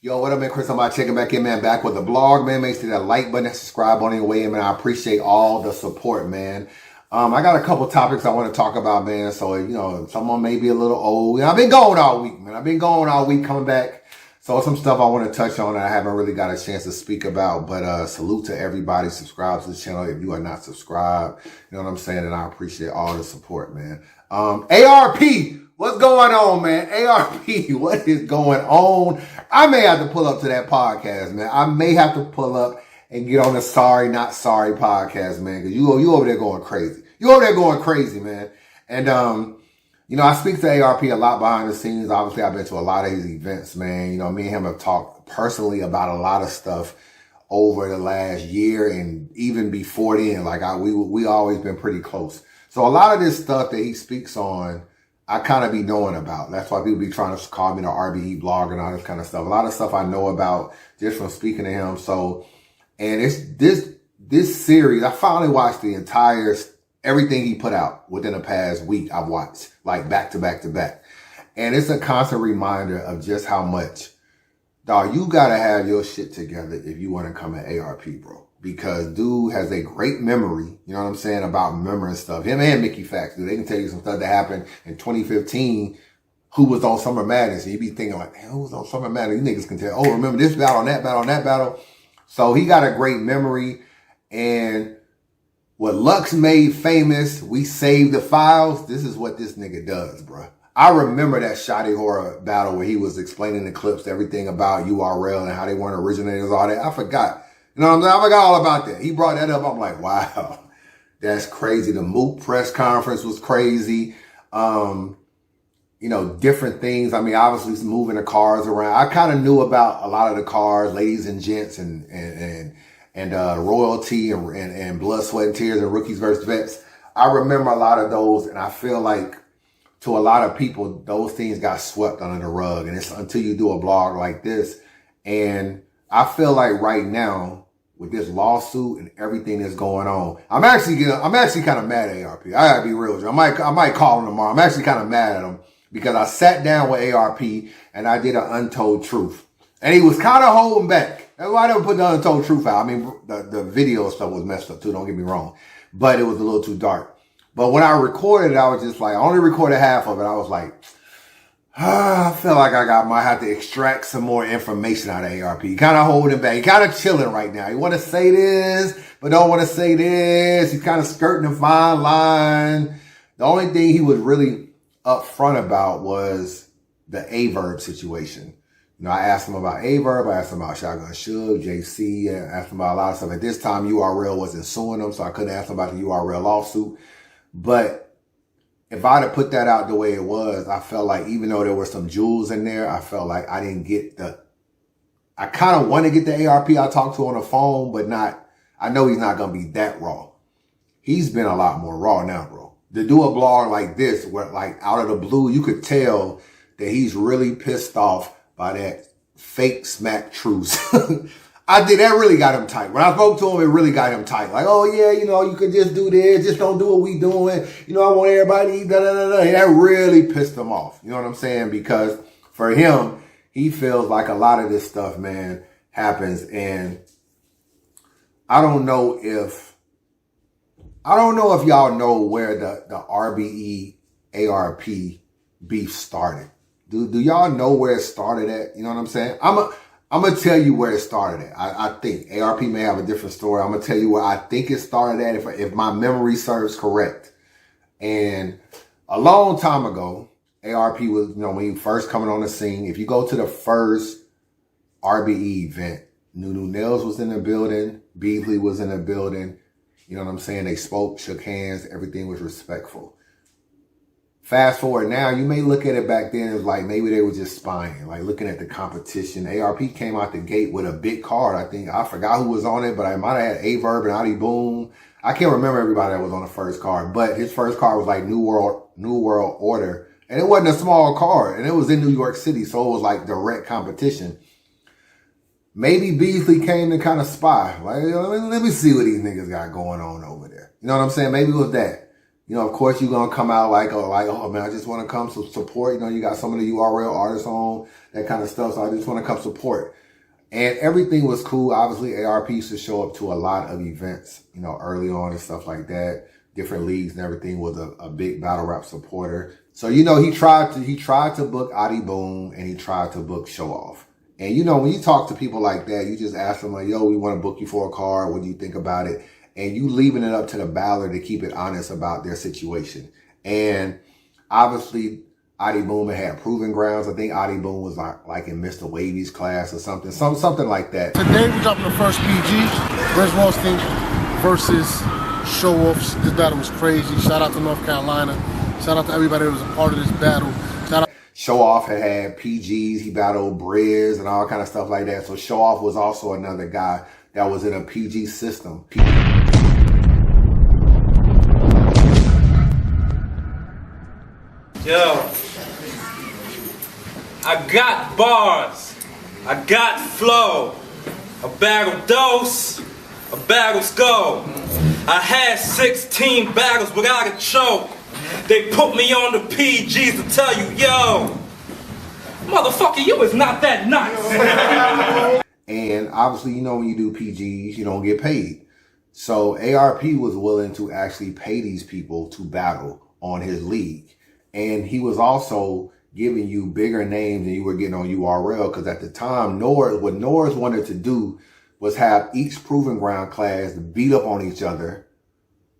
Yo, what up, man? Chris, I'm about checking back in, man. Back with the blog, man. Make sure that like button and subscribe on your way in, man. I appreciate all the support, man. I got a couple topics I want to talk about, man. So, someone may be a little old. I've been going all week, man. I've been going all week, coming back. So some stuff I want to touch on that I haven't really got a chance to speak about. But salute to everybody. Subscribe to the channel if you are not subscribed. You know what I'm saying? And I appreciate all the support, man. ARP. What's going on, man? ARP, what is going on? I may have to pull up to that podcast, man. I may have to pull up and get on the Sorry Not Sorry podcast, man, because you over there going crazy. You over there going crazy, man. And, I speak to ARP a lot behind the scenes. Obviously, I've been to a lot of his events, man. Me and him have talked personally about a lot of stuff over the last year and even before then. Like, we always been pretty close. So a lot of this stuff that he speaks on, I kind of be knowing about. That's why people be trying to call me the RBE blog and all this kind of stuff. A lot of stuff I know about just from speaking to him. So, and it's this series, I finally watched the entire, everything he put out within the past week. I've watched like back to back to back. And it's a constant reminder of just how much, dog, you got to have your shit together if you want to come at ARP, bro. Because dude has a great memory, you know what I'm saying, about remembering stuff. Him and Mickey Fax, dude, they can tell you some stuff that happened in 2015, who was on Summer Madness. And you be thinking like, man, who was on Summer Madness? You niggas can tell, oh, remember this battle, on that battle, on that battle. So he got a great memory. And what Lux made famous, we saved the files. This is what this nigga does, bro. I remember that Shotty Horror battle where he was explaining the clips, everything about URL and how they weren't originators, all that. I forgot. You know what I'm saying? I forgot all about that. He brought that up. I'm like, wow, that's crazy. The Moot press conference was crazy. Different things. I mean, obviously moving the cars around. I kind of knew about a lot of the cars, ladies and gents and royalty and blood, sweat and tears and rookies versus vets. I remember a lot of those. And I feel like to a lot of people, those things got swept under the rug. And it's until you do a blog like this. And I feel like right now, with this lawsuit and everything that's going on, I'm actually kind of mad at ARP. I gotta be real with you. I might call him tomorrow. I'm actually kind of mad at him because I sat down with ARP and I did an untold truth, and he was kind of holding back. That's why I never put the untold truth out. I mean, the video stuff was messed up too. Don't get me wrong, but it was a little too dark. But when I recorded it, I was just like, I only recorded half of it. I was like, I feel like might have to extract some more information out of ARP. He kind of holding back. He kind of chilling right now. He want to say this, but don't want to say this. He's kind of skirting a fine line. The only thing he was really upfront about was the Averb situation. I asked him about Averb. I asked him about Shotgun Suge, JC. I asked him about a lot of stuff. At this time, URL wasn't suing him, so I couldn't ask him about the URL lawsuit. But if I'd have put that out the way it was, I felt like even though there were some jewels in there, I felt like I didn't get I kind of want to get the ARP I talked to on the phone, but I know he's not going to be that raw. He's been a lot more raw now, bro. To do a blog like this, where like out of the blue, you could tell that he's really pissed off by that fake smack truce. That really got him tight. When I spoke to him, it really got him tight. Like, oh yeah, you could just do this. Just don't do what we doing. I want everybody to eat, da, da, da, da. And that really pissed him off. You know what I'm saying? Because for him, he feels like a lot of this stuff, man, happens. And I don't know if y'all know where the RBE ARP beef started. Do y'all know where it started at? You know what I'm saying? I'm going to tell you where it started at. I think ARP may have a different story. I'm going to tell you where I think it started at if my memory serves correct. And a long time ago, ARP was, when he first coming on the scene, if you go to the first RBE event, Nunu Nails was in the building, Beasley was in the building. You know what I'm saying? They spoke, shook hands, everything was respectful. Fast forward now, you may look at it back then as like maybe they were just spying, like looking at the competition. ARP came out the gate with a big card. I forgot who was on it, but I might have had Averb and Adi Boom. I can't remember everybody that was on the first card, but his first card was like New World Order. And it wasn't a small card, and it was in New York City, so it was like direct competition. Maybe Beasley came to kind of spy. Like, let me see what these niggas got going on over there. You know what I'm saying? Maybe it was that. You know, of course, you're going to come out oh man, I just want to come support. You know, you got some of the URL artists on, that kind of stuff. So I just want to come support. And everything was cool. Obviously, ARP used to show up to a lot of events, you know, early on and stuff like that. Different leagues and everything. Was a big battle rap supporter. So, you know, he tried to book Adi Boom, and he tried to book Show Off. And, you know, when you talk to people like that, you just ask them like, yo, we want to book you for a card. What do you think about it? And you leaving it up to the battler to keep it honest about their situation. And obviously, Adi Boom had proven grounds. I think Adi Boom was like in Mr. Wavy's class or something like that. Today we're dropping the first PG. Rez Ralston versus Show Offs. This battle was crazy. Shout out to North Carolina. Shout out to everybody that was a part of this battle. Shout out. Show Off had PGs. He battled Briz and all kind of stuff like that. So Show Off was also another guy that was in a PG system. Yo, I got bars, I got flow, a battle dose, a battle's go. I had 16 battles without a choke. They put me on the PGs to tell you, yo, motherfucker, you is not that nice. And obviously, you know, when you do PGs, you don't get paid. So ARP was willing to actually pay these people to battle on his league. And he was also giving you bigger names than you were getting on URL. Because at the time, what Norris wanted to do was have each proving ground class beat up on each other.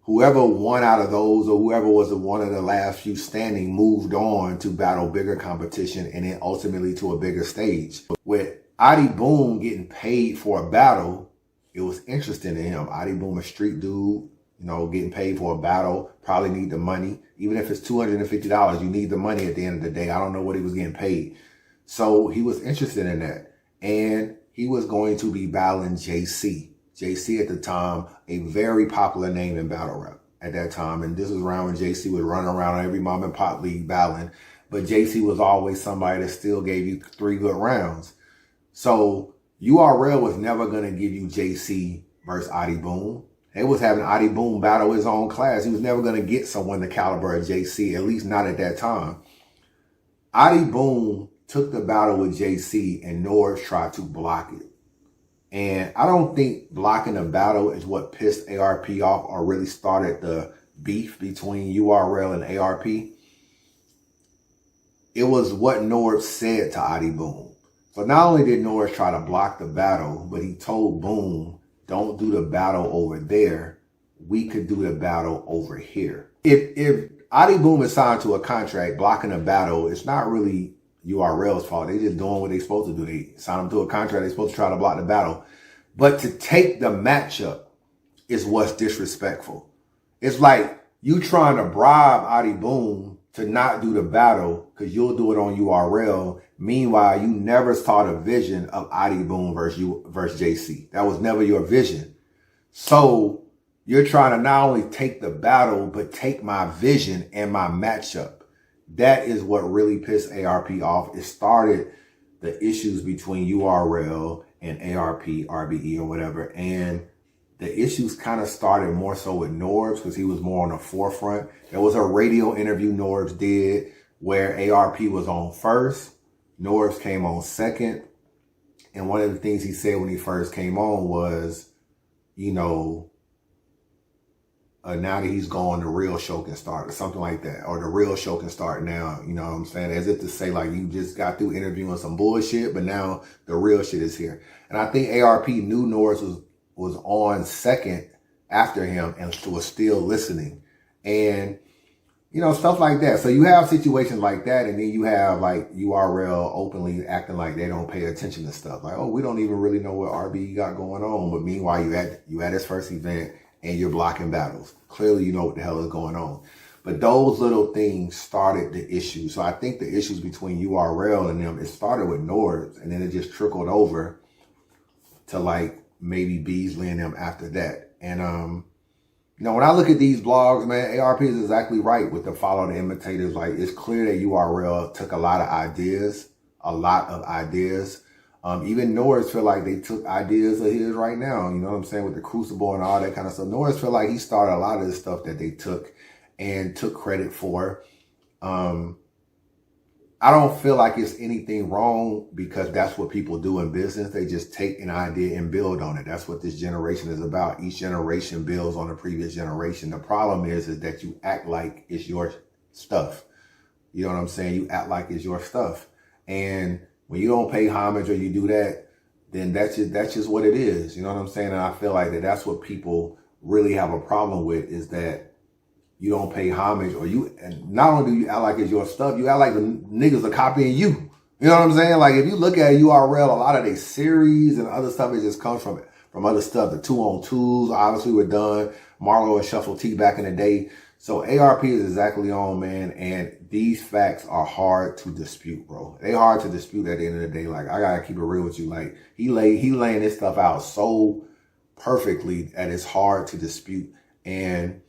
Whoever won out of those, or whoever was one of the last few standing, moved on to battle bigger competition and then ultimately to a bigger stage. With Adi Boom getting paid for a battle, it was interesting to him. Adi Boom, a street dude, you know, getting paid for a battle, probably need the money. Even if it's $250, you need the money at the end of the day. I don't know what he was getting paid. So he was interested in that. And he was going to be battling JC. JC at the time, a very popular name in battle rap at that time. And this was around when JC was running around on every mom and pop league battling. But JC was always somebody that still gave you 3 good rounds. So URL was never going to give you JC versus Adi Boom. They was having Adi Boom battle his own class. He was never going to get someone the caliber of JC, at least not at that time. Adi Boom took the battle with JC and Norris tried to block it. And I don't think blocking a battle is what pissed ARP off or really started the beef between URL and ARP. It was what Norris said to Adi Boom. So not only did Norris try to block the battle, but he told Boom, don't do the battle over there. We could do the battle over here. If Adi Boom is signed to a contract, blocking a battle, it's not really URL's fault. They just doing what they're supposed to do. They sign them to a contract. They're supposed to try to block the battle. But to take the matchup is what's disrespectful. It's like you trying to bribe Adi Boom to not do the battle because you'll do it on URL. Meanwhile, you never saw the vision of Adi Boom versus JC. That was never your vision. So you're trying to not only take the battle, but take my vision and my matchup. That is what really pissed ARP off. It started the issues between URL and ARP, RBE or whatever. And the issues kind of started more so with Norbs because he was more on the forefront. There was a radio interview Norbs did where ARP was on first. Norbs came on second. And one of the things he said when he first came on was, you know, now that he's gone, the real show can start or something like that. Or the real show can start now. You know what I'm saying? As if to say like you just got through interviewing some bullshit, but now the real shit is here. And I think ARP knew Norris was on second after him and was still listening. And, you know, stuff like that. So you have situations like that. And then you have like URL openly acting like they don't pay attention to stuff. Like, oh, we don't even really know what RBE got going on. But meanwhile, you had his first event and you're blocking battles. Clearly, you know what the hell is going on. But those little things started the issue. So I think the issues between URL and them, it started with Norbs and then it just trickled over to like maybe Beasley and them after that. And, you know, when I look at these blogs, man, ARP is exactly right with the follow the imitators. Like, it's clear that URL took a lot of ideas. Even Norris feel like they took ideas of his right now. You know what I'm saying? With the Crucible and all that kind of stuff. Norris feel like he started a lot of the stuff that they took. and took credit for. I don't feel like it's anything wrong because that's what people do in business. They just take an idea and build on it. That's what this generation is about. Each generation builds on the previous generation. The problem is that you act like it's your stuff. You know what I'm saying? You act like it's your stuff. And when you don't pay homage or you do that, then that's just what it is. You know what I'm saying? And I feel like that's what people really have a problem with, is that you don't pay homage, and not only do you act like it's your stuff, you act like the niggas are copying you. You know what I'm saying? Like, if you look at URL, a lot of their series and other stuff, it just comes from other stuff. The 2-on-2s obviously were done. Marlo and Shuffle T back in the day. So ARP is exactly on, man. And these facts are hard to dispute, bro. They hard to dispute at the end of the day. Like, I gotta keep it real with you. Like, he laying this stuff out so perfectly that it's hard to dispute. And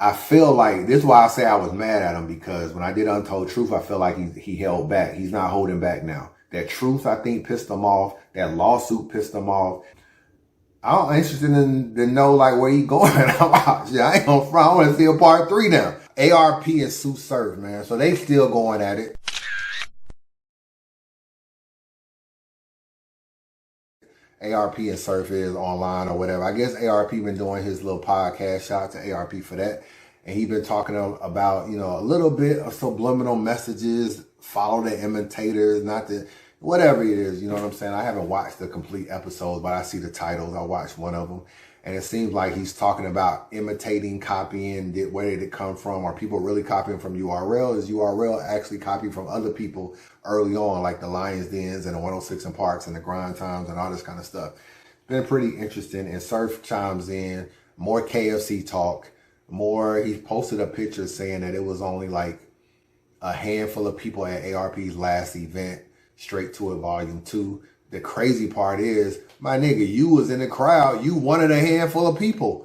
I feel like, this is why I say I was mad at him, because when I did Untold Truth, I feel like he held back. He's not holding back now. That truth, I think, pissed him off. That lawsuit pissed him off. I'm interested to know, like, where he going. I ain't gonna front. I want to see a part 3 now. ARP and Sue Surf, man. So they still going at it. ARP and Surf is online or whatever. I guess ARP been doing his little podcast. Shout out to ARP for that. And he been talking about, you know, a little bit of subliminal messages. Follow the imitators, not the, whatever it is. You know what I'm saying? I haven't watched the complete episodes, but I see the titles. I watched one of them. And it seems like he's talking about imitating, copying. Where did it come from? Are people really copying from URL? Is URL actually copying from other people early on, like the Lions Dens and the 106 and Parks and the Grind Times and all this kind of stuff? Been pretty interesting. And Surf chimes in, more KFC talk, more. He posted a picture saying that it was only like a handful of people at ARP's last event, Straight to It Volume 2. The crazy part is, my nigga, you was in the crowd. You wanted a handful of people.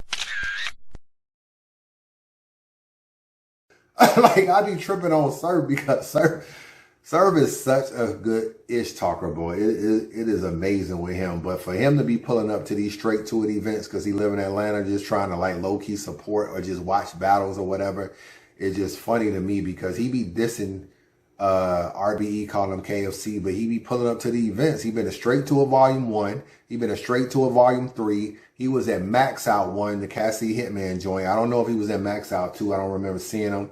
Like, I be tripping on Surf because Surf is such a good ish talker, boy. It is amazing with him. But for him to be pulling up to these Straight to It events because he live in Atlanta, just trying to like low key support or just watch battles or whatever, it's just funny to me because he be dissing RBE, calling him KFC, but he be pulling up to the events. He been a Straight to It Volume 1. He been a Straight to It Volume 3. He was at Max Out 1, the Cassie Hitman joint. I don't know if he was at Max Out 2. I don't remember seeing him.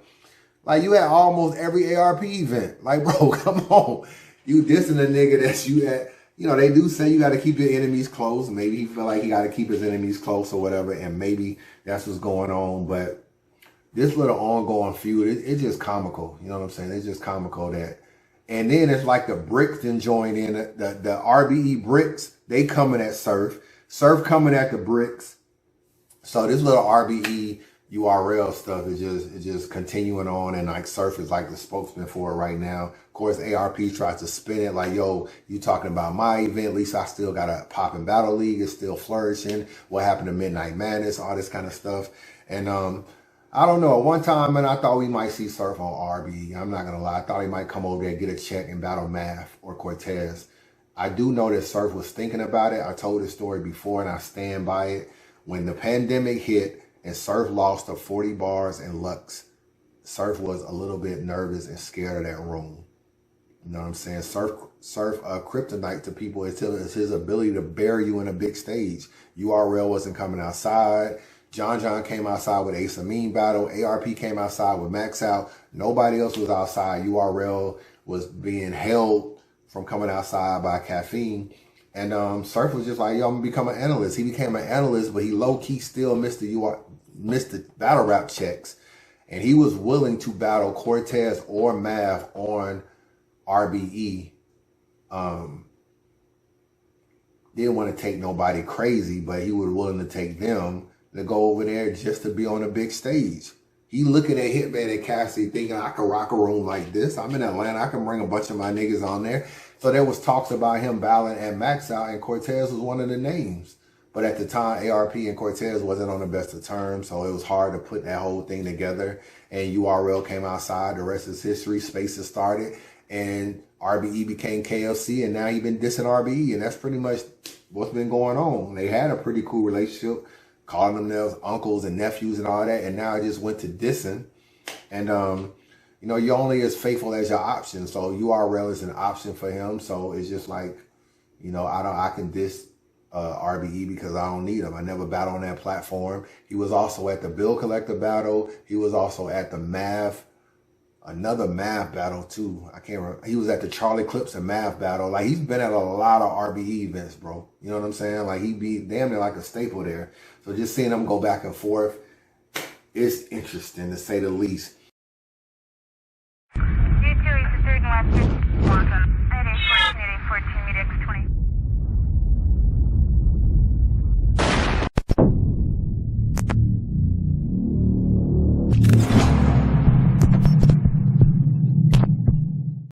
Like, you at almost every ARP event. Like, bro, come on. You dissing a nigga that you at. You know, they do say you got to keep your enemies close. Maybe he feel like he got to keep his enemies close or whatever, and maybe that's what's going on. But this little ongoing feud, it's just comical. You know what I'm saying? It's just comical that. And then it's like the bricks then join in. The RBE bricks, they coming at Surf. Surf coming at the bricks. So this little RBE URL stuff is just continuing on. And like Surf is like the spokesman for it right now. Of course, ARP tries to spin it like, yo, you talking about my event. At least I still got a poppin' battle league. It's still flourishing. What happened to Midnight Madness? All this kind of stuff. And, I don't know. At one time, man, I thought we might see Surf on RBE. I'm not going to lie. I thought he might come over there and get a check and battle Math or Cortez. I do know that Surf was thinking about it. I told this story before, and I stand by it. When the pandemic hit and Surf lost to 40 Bars and Lux, Surf was a little bit nervous and scared of that room. You know what I'm saying? Surf kryptonite to people is his ability to bury you in a big stage. URL wasn't coming outside. John came outside with Ace Amin battle. ARP came outside with Max Out. Nobody else was outside. URL was being held from coming outside by caffeine. And Surf was just like, yo, I'm gonna become an analyst. He became an analyst, but he low-key still missed the battle rap checks. And he was willing to battle Cortez or Mav on RBE. Didn't want to take nobody crazy, but he was willing to take them to go over there just to be on a big stage. He looking at Hitman and Cassie thinking, I can rock a room like this. I'm in Atlanta. I can bring a bunch of my niggas on there. So there was talks about him battling at Max Out, and Cortez was one of the names. But at the time, ARP and Cortez wasn't on the best of terms, so it was hard to put that whole thing together. And URL came outside. The rest is history. Spaces started, and RBE became KFC, and now he been dissing RBE, and that's pretty much what's been going on. They had a pretty cool relationship. calling them their uncles and nephews and all that. And now I just went to dissing. And, you know, you're only as faithful as your option. So URL is an option for him. So it's just like, you know, I can diss RBE because I don't need him. I never battled on that platform. He was also at the Bill Collector battle. He was also at the another math battle too. I can't remember. He was at the Charlie Clips and math battle. Like, he's been at a lot of RBE events, bro. You know what I'm saying? Like, he be damn near like a staple there. So just seeing him go back and forth, it's interesting to say the least.